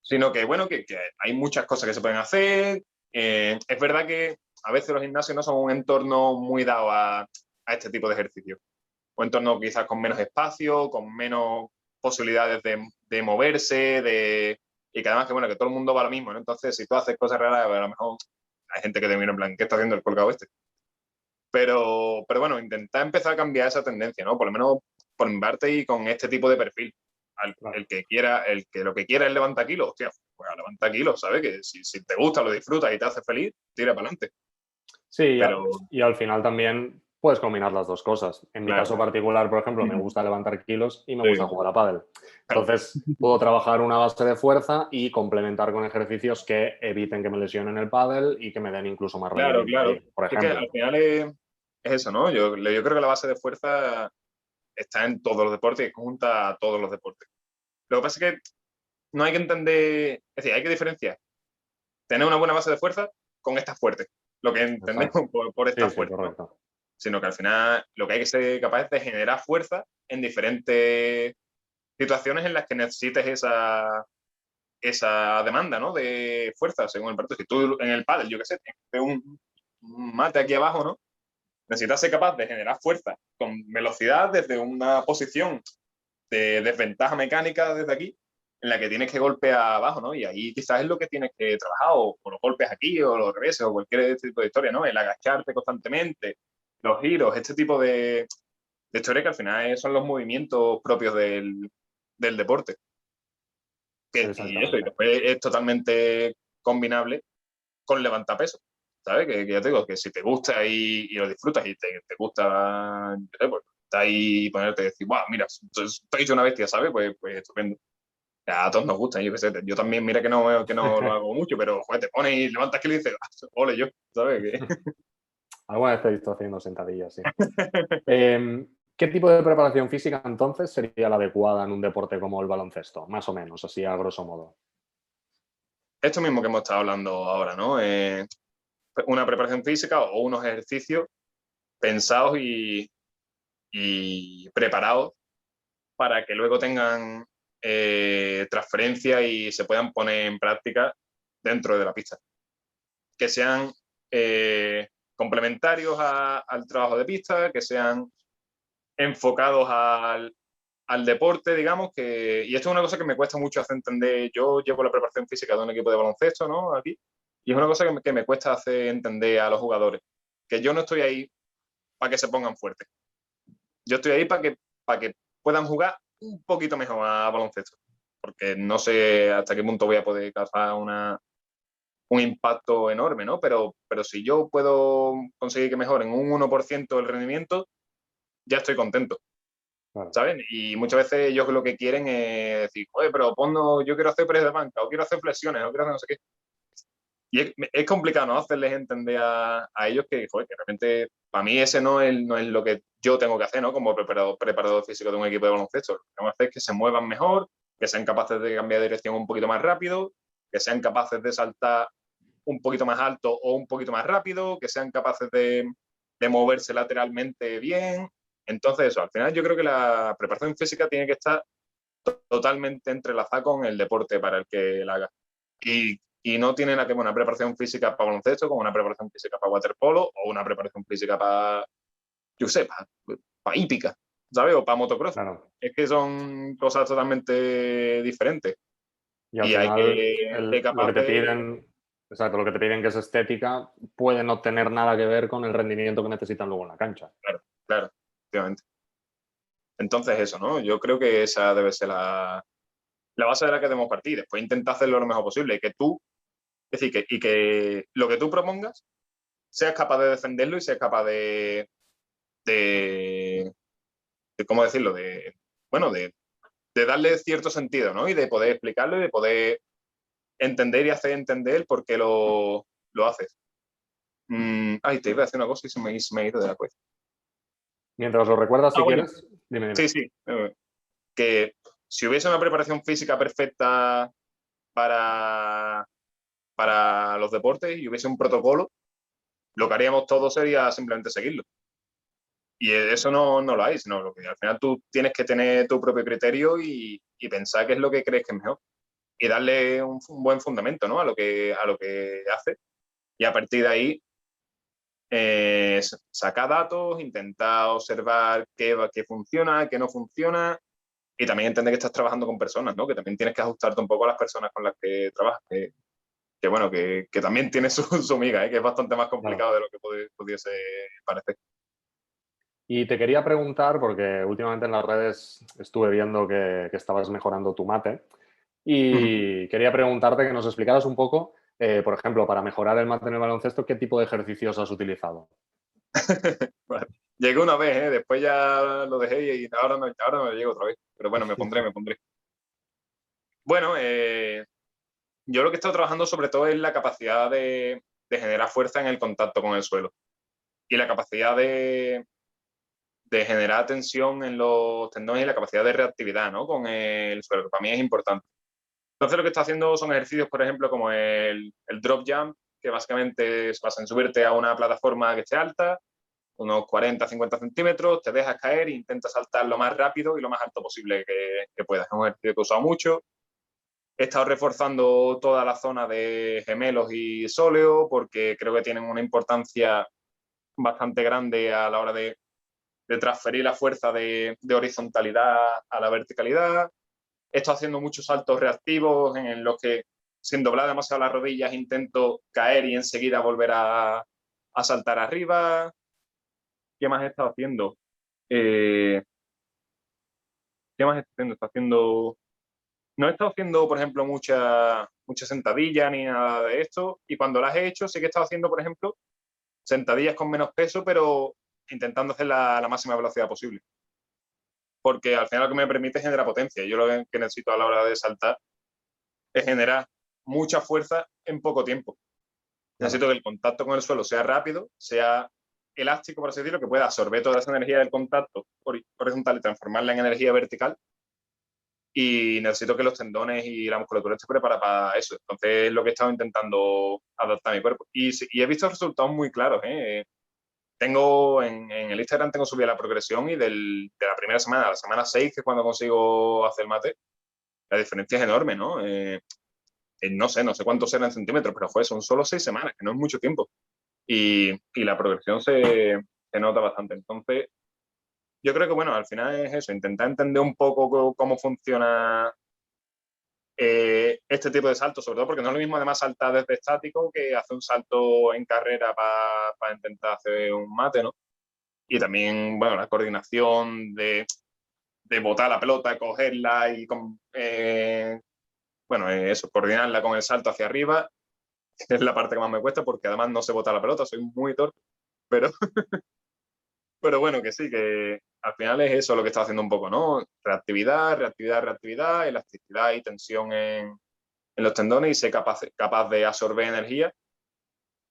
Sino que, bueno, que hay muchas cosas que se pueden hacer. Es verdad que a veces los gimnasios no son un entorno muy dado a este tipo de ejercicio. Un entorno quizás con menos espacio, con menos posibilidades de moverse, y que además que, bueno, que todo el mundo va a lo mismo, ¿no? Entonces, si tú haces cosas raras, a lo mejor hay gente que te mira en plan, ¿qué está haciendo el colgado este? Pero bueno, intentar empezar a cambiar esa tendencia, ¿no? Por lo menos por mi parte y con este tipo de perfil. Claro. El que quiera, el que lo que quiera es levantar kilos, hostia, pues levanta kilos, ¿sabes? Que si te gusta, lo disfrutas y te hace feliz, tira para adelante. Sí, Pero, y al final también puedes combinar las dos cosas. En mi claro, caso particular, por ejemplo, me sí, gusta levantar kilos y me gusta jugar a pádel. claro, Entonces, puedo trabajar una base de fuerza y complementar con ejercicios que eviten que me lesionen el pádel y que me den incluso más claro, rendimiento claro. ahí, por Es que ejemplo. al final es eso, ¿no? Yo creo que la base de fuerza está en todos los deportes y conjunta a todos los deportes. Lo que pasa es que no hay que entender, es decir, hay que diferenciar tener una buena base de fuerza con estar fuerte. Lo que entendemos Exacto. por Sí, estar sí, fuerte, ¿no? correcto. sino que al final lo que hay que ser capaz es de generar fuerza en diferentes situaciones en las que necesites esa demanda, ¿no? De fuerza, según el partido. Si tú en el pádel, yo qué sé, tienes un mate aquí abajo, ¿no? Necesitas ser capaz de generar fuerza con velocidad desde una posición de desventaja mecánica desde aquí, en la que tienes que golpear abajo, ¿no? Y ahí quizás es lo que tienes que trabajar, o los golpes aquí, o los reveses, o cualquier tipo de historia, ¿no? El agacharte constantemente, los giros, este tipo de historia que al final son los movimientos propios del deporte. Y eso, y Exactamente. después es totalmente combinable con levantapeso, ¿sabes? Que ya te digo, que si te gusta y lo disfrutas y te gusta, yo sé, pues, estar ahí y ponerte y decir, wow, mira, estoy hecho una bestia, ¿sabes? Pues estupendo. A todos nos gustan, yo qué sé, yo también, mira que no lo hago mucho, pero joder, te pones y levantas que le dices, ole yo, ¿sabes? Alguna vez te he visto haciendo sentadillas, sí. ¿Qué tipo de preparación física entonces sería la adecuada en un deporte como el baloncesto? Más o menos, así a grosso modo. Esto mismo que hemos estado hablando ahora, ¿no? Una preparación física o unos ejercicios pensados y preparados para que luego tengan transferencia y se puedan poner en práctica dentro de la pista. Que sean complementarios al trabajo de pista, que sean enfocados al deporte, digamos, y esto es una cosa que me cuesta mucho hacer entender. Yo llevo la preparación física de un equipo de baloncesto, ¿no? Aquí, y es una cosa que me cuesta hacer entender a los jugadores, que yo no estoy ahí para que se pongan fuertes. Yo estoy ahí para que puedan jugar un poquito mejor a baloncesto, porque no sé hasta qué punto voy a poder causar un impacto enorme, ¿no? Pero si yo puedo conseguir que mejoren un 1% el rendimiento, ya estoy contento, Claro. ¿saben? Y muchas veces ellos lo que quieren es decir, oye, pero yo quiero hacer press de banca, o quiero hacer flexiones, o quiero hacer no sé qué. Y es complicado, ¿no? Hacerles entender a ellos que, joder, que realmente para mí ese no es lo que yo tengo que hacer, ¿no? Como preparador físico de un equipo de baloncesto. Lo que tengo que hacer es que se muevan mejor, que sean capaces de cambiar de dirección un poquito más rápido, que sean capaces de saltar un poquito más alto o un poquito más rápido, que sean capaces de moverse lateralmente bien. Entonces, eso, al final yo creo que la preparación física tiene que estar totalmente entrelazada con el deporte para el que la haga. Y no tiene nada que ver una preparación física para baloncesto como una preparación física para waterpolo o una preparación física para, yo sé, para hípica, ¿sabes? O para motocross. Claro. Es que son cosas totalmente diferentes Y al y hay final, que ser lo que capaz te de... piden, exacto, lo que te piden que es estética, puede no tener nada que ver con el rendimiento que necesitan luego en la cancha. Claro, claro, efectivamente. Entonces eso, ¿no? Yo creo que esa debe ser la base de la que debemos partir. Después intenta hacerlo lo mejor posible y que tú, es decir, que lo que tú propongas seas capaz de defenderlo y seas capaz de ¿cómo decirlo? Bueno, de darle cierto sentido, ¿no? Y de poder explicarlo y de poder entender y hacer entender por qué lo haces. Ay, te iba a decir una cosa y se me ha ido de la cabeza. Mientras lo recuerdas, si Bueno, quieres, dime, dime. sí, sí. Que si hubiese una preparación física perfecta para, para los deportes y hubiese un protocolo, lo que haríamos todos sería simplemente seguirlo. Y eso no lo hay, sino lo que al final tú tienes que tener tu propio criterio y pensar qué es lo que crees que es mejor. Y darle un buen fundamento, ¿no? A lo que hace. Y a partir de ahí, sacar datos, intentar observar qué funciona, qué no funciona, y también entender que estás trabajando con personas, ¿no? Que también tienes que ajustarte un poco a las personas con las que trabajas, que bueno, que también tiene su miga, ¿eh? Que es bastante más Claro. complicado de lo que pudiese parecer. Y te quería preguntar, porque últimamente en las redes estuve viendo que estabas mejorando tu mate, y quería preguntarte que nos explicaras un poco, por ejemplo, para mejorar el mate en el baloncesto, ¿qué tipo de ejercicios has utilizado? Bueno, llegué una vez, ¿eh? Después ya lo dejé y ahora no llego otra vez. Pero bueno, me pondré. Bueno, yo lo que he estado trabajando sobre todo es la capacidad de generar fuerza en el contacto con el suelo y la capacidad de generar tensión en los tendones y la capacidad de reactividad, ¿no? Con el suelo, que para mí es importante. Entonces lo que está haciendo son ejercicios, por ejemplo, como el drop jump, que básicamente se basa en subirte a una plataforma que esté alta, unos 40, 50 centímetros, te dejas caer e intentas saltar lo más rápido y lo más alto posible que puedas. Es un ejercicio que he usado mucho. He estado reforzando toda la zona de gemelos y sóleo porque creo que tienen una importancia bastante grande a la hora de transferir la fuerza de horizontalidad a la verticalidad. He estado haciendo muchos saltos reactivos en los que, sin doblar demasiado las rodillas, intento caer y enseguida volver a saltar arriba. ¿Qué más he estado haciendo? ¿Qué más he estado haciendo? No he estado haciendo, por ejemplo, mucha sentadilla ni nada de esto. Y cuando las he hecho, sí que he estado haciendo, por ejemplo, sentadillas con menos peso, pero intentando hacer la máxima velocidad posible. Porque al final lo que me permite es generar potencia. Yo lo que necesito a la hora de saltar es generar mucha fuerza en poco tiempo. Necesito que el contacto con el suelo sea rápido, sea elástico, por así decirlo, que pueda absorber toda esa energía del contacto horizontal y transformarla en energía vertical. Y necesito que los tendones y la musculatura esté preparada para eso. Entonces es lo que he estado intentando adaptar a mi cuerpo. Y he visto resultados muy claros. Tengo en el Instagram tengo subida la progresión y de la primera semana a la semana 6, que es cuando consigo hacer el mate, la diferencia es enorme, ¿no? No sé cuántos eran en centímetros, pero son solo 6 semanas, que no es mucho tiempo. Y la progresión se nota bastante. Entonces, yo creo que, bueno, al final es eso, intentar entender un poco cómo funciona este tipo de saltos, sobre todo porque no es lo mismo además saltar desde estático que hacer un salto en carrera para intentar hacer un mate, ¿no? Y también, bueno, la coordinación de botar la pelota, cogerla y, eso, coordinarla con el salto hacia arriba, es la parte que más me cuesta porque además no sé botar la pelota, soy muy torpe, pero, pero bueno, que sí, que al final es eso lo que está haciendo un poco, ¿no? Reactividad, reactividad, reactividad, elasticidad y tensión en los tendones y ser capaz de absorber energía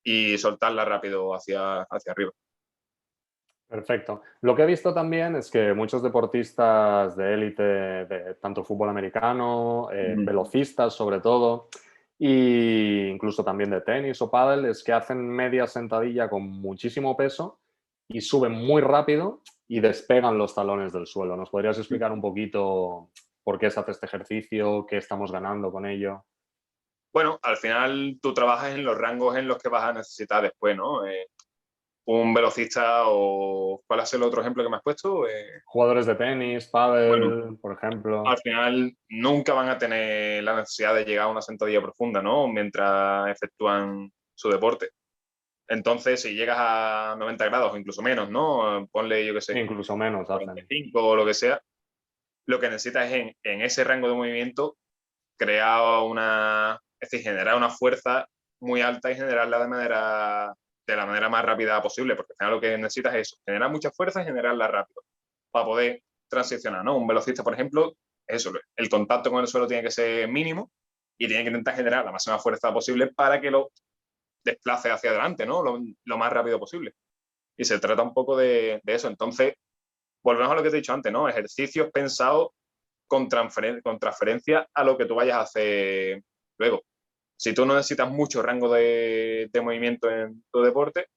y soltarla rápido hacia arriba. Perfecto. Lo que he visto también es que muchos deportistas de élite, de tanto fútbol americano, velocistas sobre todo, e incluso también de tenis o pádel, es que hacen media sentadilla con muchísimo peso y suben muy rápido y despegan los talones del suelo. ¿Nos podrías explicar un poquito por qué se hace este ejercicio, qué estamos ganando con ello? Bueno, al final tú trabajas en los rangos en los que vas a necesitar después, ¿no? Un velocista o... ¿Cuál es el otro ejemplo que me has puesto? Jugadores de tenis, Bueno, pádel, por ejemplo. al final nunca van a tener la necesidad de llegar a una sentadilla profunda, ¿no? Mientras efectúan su deporte. Entonces, si llegas a 90 grados o incluso menos, ¿no? Ponle, yo qué sé, Incluso menos hacen. 45 o lo que sea, lo que necesitas es en ese rango de movimiento crear es decir, generar una fuerza muy alta y generarla de la manera más rápida posible, porque al final lo que necesitas es generar mucha fuerza y generarla rápido para poder transicionar, ¿no? Un velocista, por ejemplo, eso, el contacto con el suelo tiene que ser mínimo y tiene que intentar generar la máxima fuerza posible para que lo desplace hacia adelante, ¿no? Lo más rápido posible. Y se trata un poco de eso. Entonces, volvemos a lo que te he dicho antes, ¿no? Ejercicios pensados con transferencia a lo que tú vayas a hacer luego. Si tú no necesitas mucho rango de movimiento en tu deporte,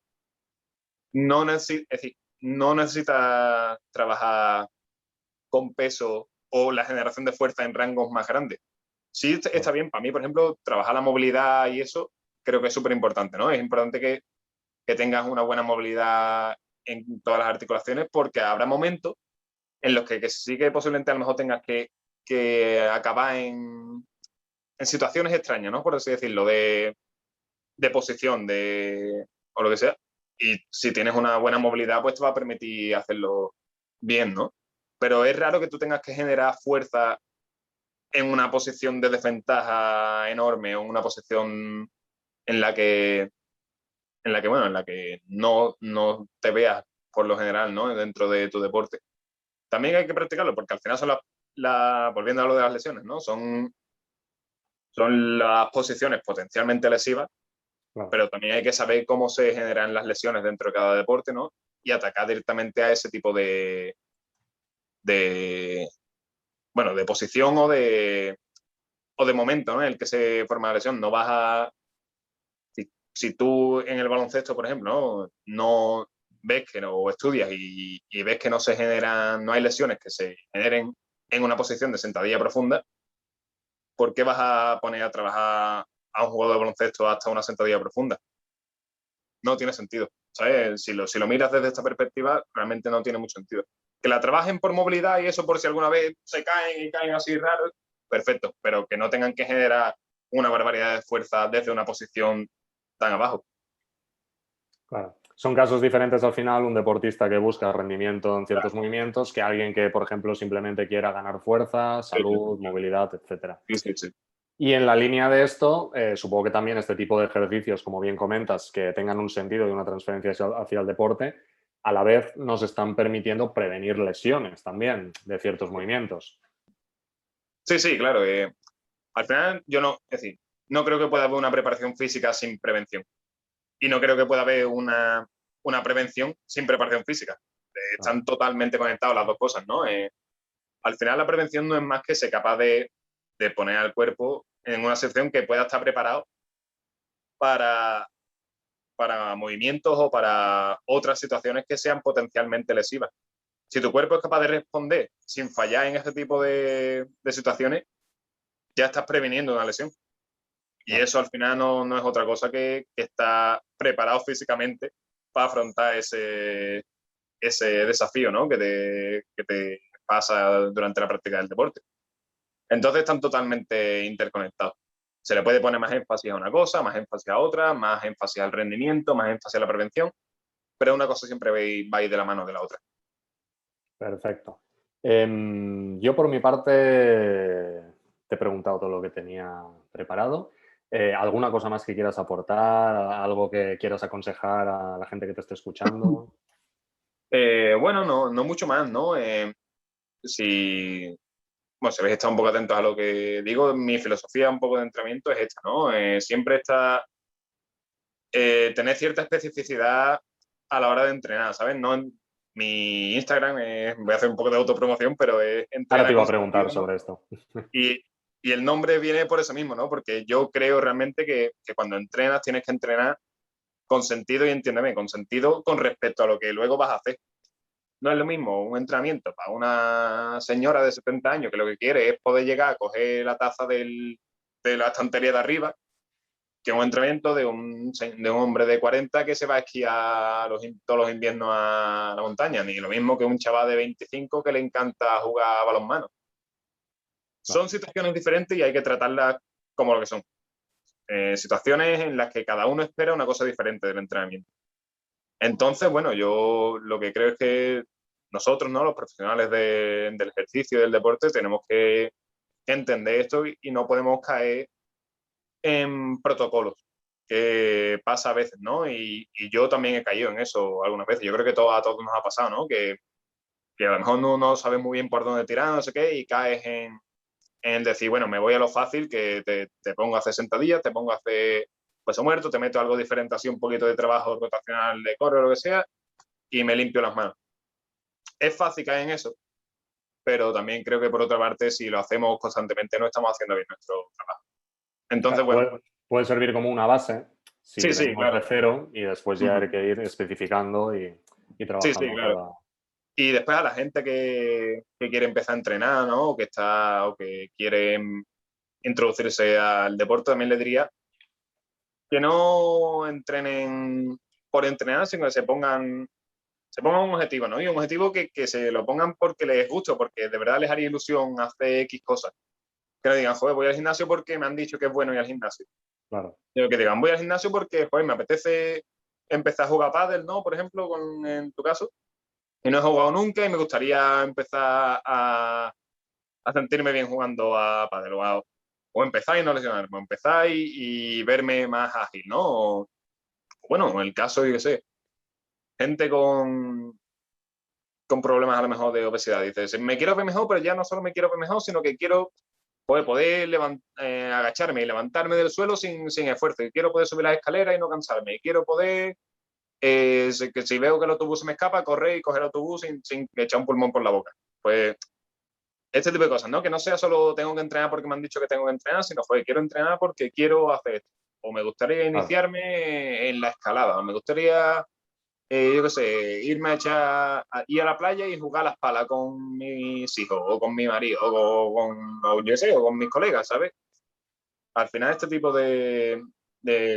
es decir, no necesitas trabajar con peso o la generación de fuerza en rangos más grandes. Sí está bien, para mí, por ejemplo, trabajar la movilidad y eso creo que es súper importante, ¿no? Es importante que tengas una buena movilidad en todas las articulaciones porque habrá momentos en los que sí que posiblemente a lo mejor tengas que acabar en situaciones extrañas, ¿no? Por así decirlo, de posición o lo que sea. Y si tienes una buena movilidad, pues te va a permitir hacerlo bien, ¿no? Pero es raro que tú tengas que generar fuerza en una posición de desventaja enorme o en una posición en la que, en la que no te veas por lo general, ¿no? Dentro de tu deporte. También hay que practicarlo porque al final son volviendo a lo de las lesiones, ¿no? Son las posiciones potencialmente lesivas, Claro. pero también hay que saber cómo se generan las lesiones dentro de cada deporte, ¿no? Y atacar directamente a ese tipo de bueno, de posición o de momento, ¿no? En el que se forma la lesión. No vas a... Si tú en el baloncesto, por ejemplo, ¿no? ves que no, o estudias y ves que no se generan, no hay lesiones que se generen en una posición de sentadilla profunda, ¿por qué vas a poner a trabajar a un jugador de baloncesto hasta una sentadilla profunda? No tiene sentido, ¿sabes? Si lo miras desde esta perspectiva, realmente no tiene mucho sentido. Que la trabajen por movilidad y eso por si alguna vez se caen y caen así raros, perfecto, pero que no tengan que generar una barbaridad de fuerza desde una posición tan abajo. Claro. Son casos diferentes al final, un deportista que busca rendimiento en ciertos movimientos que alguien que, por ejemplo, simplemente quiera ganar fuerza, salud, movilidad, etcétera. Sí, sí, sí. Y en la línea de esto, supongo que también este tipo de ejercicios, como bien comentas, que tengan un sentido y una transferencia hacia el deporte, a la vez nos están permitiendo prevenir lesiones también de ciertos movimientos. Sí, sí, claro. Al final, yo no, es decir, no creo que pueda haber una preparación física sin prevención. Y no creo que pueda haber una prevención sin preparación física. Están totalmente conectadas las dos cosas, ¿no? Al final la prevención no es más que ser capaz de poner al cuerpo en una situación que pueda estar preparado para, para movimientos o para otras situaciones que sean potencialmente lesivas. Si tu cuerpo es capaz de responder sin fallar en ese tipo de situaciones, ya estás previniendo una lesión. Y eso al final no es otra cosa que estar preparado físicamente para afrontar ese desafío, ¿no? que te pasa durante la práctica del deporte. Entonces están totalmente interconectados. Se le puede poner más énfasis a una cosa, más énfasis a otra, más énfasis al rendimiento, más énfasis a la prevención, pero una cosa siempre va a ir de la mano de la otra. Perfecto. Yo por mi parte te he preguntado todo lo que tenía preparado. ¿Alguna cosa más que quieras aportar? ¿Algo que quieras aconsejar a la gente que te esté escuchando? Bueno, no mucho más, ¿no? Si habéis estado un poco atentos a lo que digo, mi filosofía un poco de entrenamiento es esta, ¿no? Siempre está tener cierta especificidad a la hora de entrenar, ¿sabes? No en mi Instagram, voy a hacer un poco de autopromoción, pero es Ahora te entrena iba con a preguntar sentido, ¿no? sobre esto. Y, y el nombre viene por eso mismo, ¿no? Porque yo creo realmente que cuando entrenas tienes que entrenar con sentido y entiéndeme, con sentido con respecto a lo que luego vas a hacer. No es lo mismo un entrenamiento para una señora de 70 años que lo que quiere es poder llegar a coger la taza de la estantería de arriba, que un entrenamiento de un hombre de 40 que se va a esquiar todos los inviernos a la montaña, ni lo mismo que un chaval de 25 que le encanta jugar a balonmano. Son situaciones diferentes y hay que tratarlas como lo que son. Situaciones en las que cada uno espera una cosa diferente del entrenamiento. Entonces, bueno, yo lo que creo es que nosotros, ¿no? Los profesionales del ejercicio y del deporte, tenemos que entender esto y no podemos caer en protocolos, que pasa a veces, ¿no? Y yo también he caído en eso algunas veces. Yo creo que a todos nos ha pasado, ¿no? Que a lo mejor no sabes muy bien por dónde tirar, no sé qué, y caes en el decir, bueno, me voy a lo fácil, que te pongo a hacer sentadillas, te pongo a hacer peso muerto, te meto algo diferente, así un poquito de trabajo rotacional de core o lo que sea, y me limpio las manos. Es fácil caer en eso, pero también creo que por otra parte, si lo hacemos constantemente, no estamos haciendo bien nuestro trabajo. Entonces, bueno. Puede servir como una base si Sí, sí, venimos claro. de cero y después ya hay que ir especificando y Sí, sí, trabajando claro. Y después a la gente que quiere empezar a entrenar, ¿no? O que quiere introducirse al deporte, también le diría que no entrenen por entrenar, sino que se pongan un objetivo, ¿no? Y un objetivo que se lo pongan porque les gusta, porque de verdad les haría ilusión hacer X cosas. Que no digan, joder, voy al gimnasio porque me han dicho que es bueno ir al gimnasio. Claro. Sino que digan, voy al gimnasio porque, joder, me apetece empezar a jugar pádel, ¿no? Por ejemplo, en tu caso. Y no he jugado nunca y me gustaría empezar a sentirme bien jugando a pádel o empezar y no lesionarme, o empezar y verme más ágil, ¿no? Bueno, en el caso, yo qué sé, gente con problemas a lo mejor de obesidad. Dices, me quiero ver mejor, pero ya no solo me quiero ver mejor, sino que quiero poder agacharme y levantarme del suelo sin esfuerzo. Y quiero poder subir las escaleras y no cansarme. Y quiero poder, que si veo que el autobús se me escapa, correr y coger el autobús sin echar un pulmón por la boca. Pues este tipo de cosas, ¿no? Que no sea solo tengo que entrenar porque me han dicho que tengo que entrenar, sino, joder, quiero entrenar porque quiero hacer esto. O me gustaría iniciarme en la escalada, o me gustaría yo qué sé, irme ir a la playa y jugar a las palas con mis hijos, o con mi marido, o yo qué sé, o con mis colegas, ¿sabes? Al final este tipo de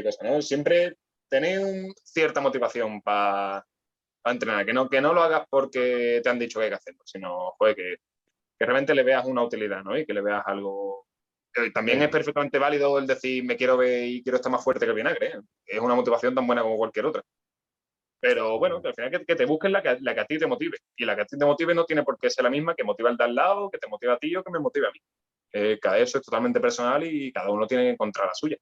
cosas, ¿no? Siempre tener cierta motivación para entrenar, que no lo hagas porque te han dicho que hay que hacerlo, sino joder, que realmente le veas una utilidad, ¿no? Y que le veas algo. También es Sí. perfectamente válido el decir me quiero ver y quiero estar más fuerte que el vinagre, ¿eh? Es una motivación tan buena como cualquier otra. Pero bueno, que al final que te busques la que a ti te motive. Y la que a ti te motive no tiene por qué ser la misma que motiva al de al lado, que te motiva a ti o que me motive a mí. Cada eso es totalmente personal y cada uno tiene que encontrar la suya.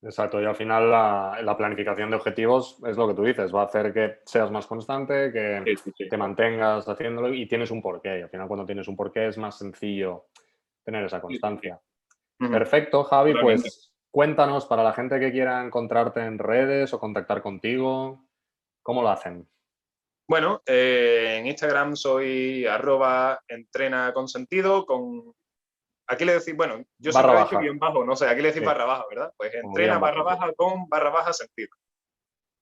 Exacto, y al final la planificación de objetivos es lo que tú dices, va a hacer que seas más constante, que Sí, sí, sí. te mantengas haciéndolo y tienes un porqué. Y al final cuando tienes un porqué es más sencillo tener esa Sí, sí, sí. constancia. Ujú. Perfecto, Javi, Totalmente. pues cuéntanos para la gente que quiera encontrarte en redes o contactar contigo, ¿cómo lo hacen? Bueno, en Instagram soy @entrenaconsentido con. Aquí le decís, bueno, yo Barra siempre he dicho baja, guión bajo, no sé, aquí le decís sí, barra baja, ¿verdad? Pues como guión entrena barra bajo, sí. baja con barra baja sentido.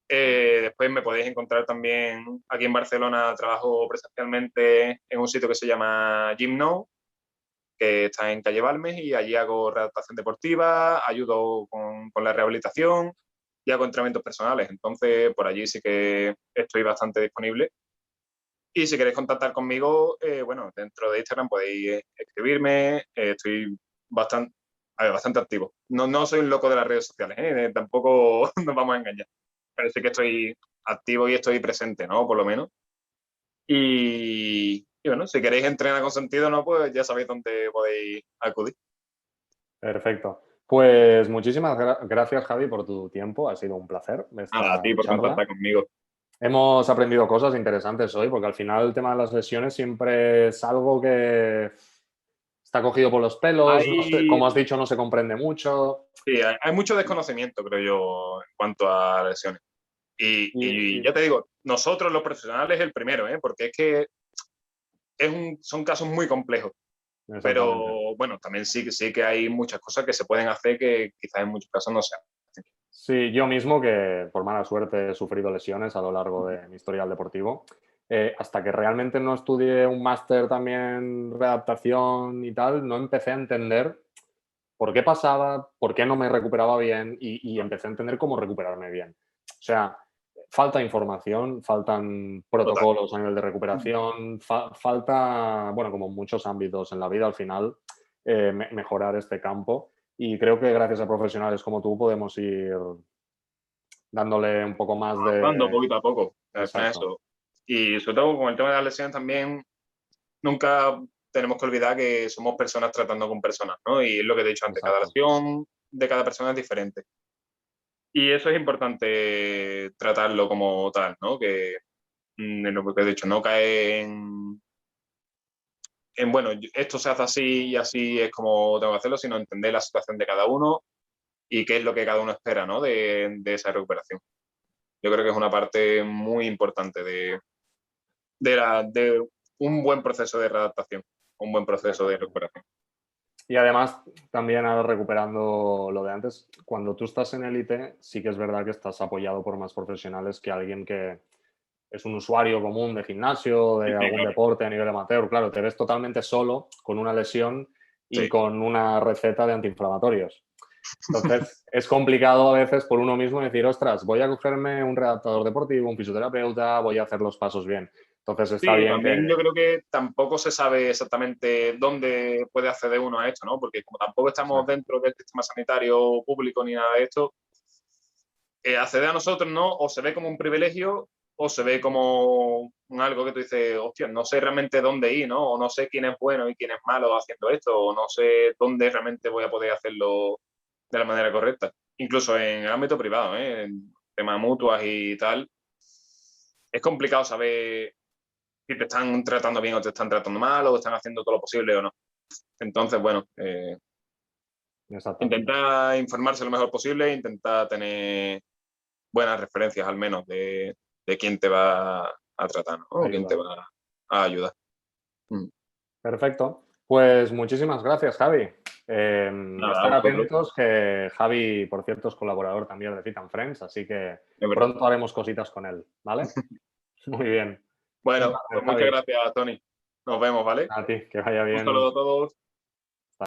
Después me podéis encontrar también aquí en Barcelona, trabajo presencialmente en un sitio que se llama Gym Now, que está en calle Balmes, y allí hago readaptación deportiva, ayudo con la rehabilitación y hago entrenamientos personales. Entonces, por allí sí que estoy bastante disponible. Y si queréis contactar conmigo, bueno, dentro de Instagram podéis escribirme, estoy bastante, a ver, bastante activo. No, no soy un loco de las redes sociales, tampoco nos vamos a engañar. Pero sí que estoy activo y estoy presente, ¿no? Por lo menos. Y bueno, si queréis entrenar con sentido, ¿no? Pues ya sabéis dónde podéis acudir. Perfecto. Pues muchísimas gracias, Javi, por tu tiempo. Ha sido un placer Nada, a esta ti por charla. contactar conmigo. Hemos aprendido cosas interesantes hoy, porque al final el tema de las lesiones siempre es algo que está cogido por los pelos, Hay, como has dicho, no se comprende mucho. sí, hay mucho desconocimiento, creo yo, en cuanto a lesiones. Y, Y, y y- ya te digo, nosotros los profesionales el primero, ¿eh? Porque es que son casos muy complejos. exactamente. Pero bueno, también sí que hay muchas cosas que se pueden hacer que quizás en muchos casos no se hacen. Sí, yo mismo, que por mala suerte he sufrido lesiones a lo largo de mi historial deportivo, hasta que realmente no estudié un máster también, readaptación y tal, no empecé a entender por qué pasaba, por qué no me recuperaba bien y empecé a entender cómo recuperarme bien. O sea, falta información, faltan Total. protocolos a nivel de recuperación, falta, bueno, como muchos ámbitos en la vida, al final, mejorar este campo. Y creo que gracias a profesionales como tú podemos ir dándole un poco más Avanzando de... poquito a poco. Al final Exacto, eso. Y sobre todo con el tema de las lesiones también, nunca tenemos que olvidar que somos personas tratando con personas, ¿no? Y es lo que te he dicho antes, cada exacto. lesión de cada persona es diferente. Y eso es importante tratarlo como tal, ¿no? Que en lo que he dicho, no cae bueno, esto se hace así y así es como tengo que hacerlo, sino entender la situación de cada uno y qué es lo que cada uno espera, ¿no? de esa recuperación. Yo creo que es una parte muy importante de un buen proceso de readaptación, un buen proceso de Exactamente. recuperación. Y además, también ahora recuperando lo de antes, cuando tú estás en élite, sí que es verdad que estás apoyado por más profesionales que alguien que es un usuario común de gimnasio, Sí, de sí, algún claro. deporte a nivel amateur. Claro, te ves totalmente solo, con una lesión y Sí, con una receta de antiinflamatorios. Entonces, es complicado a veces por uno mismo decir, ostras, voy a cogerme un readaptador deportivo, un fisioterapeuta, voy a hacer los pasos bien. Entonces, está sí, bien que... también yo creo que tampoco se sabe exactamente dónde puede acceder uno a esto, ¿no? Porque como tampoco estamos Exacto, dentro del sistema sanitario público ni nada de esto, acceder a nosotros, ¿no? O se ve como un privilegio o se ve como algo que tú dices, hostia, no sé realmente dónde ir, ¿no? O no sé quién es bueno y quién es malo haciendo esto, o no sé dónde realmente voy a poder hacerlo de la manera correcta. Incluso en el ámbito privado, ¿eh? En temas mutuas y tal, es complicado saber si te están tratando bien o te están tratando mal, o están haciendo todo lo posible o no. Entonces, bueno, exactamente. intenta informarse lo mejor posible, intenta tener buenas referencias al menos de quién te va a tratar, ¿no? O quién te Ayudar. va a ayudar. Mm. Perfecto. Pues muchísimas gracias, Javi. Estar atentos que Javi, por cierto, es colaborador también de Fit and Friends, así que pronto haremos cositas con él, ¿vale? Muy bien. Bueno, pues muchas gracias, Tony. Nos vemos, ¿vale? A ti, que vaya bien. Un saludo a todos.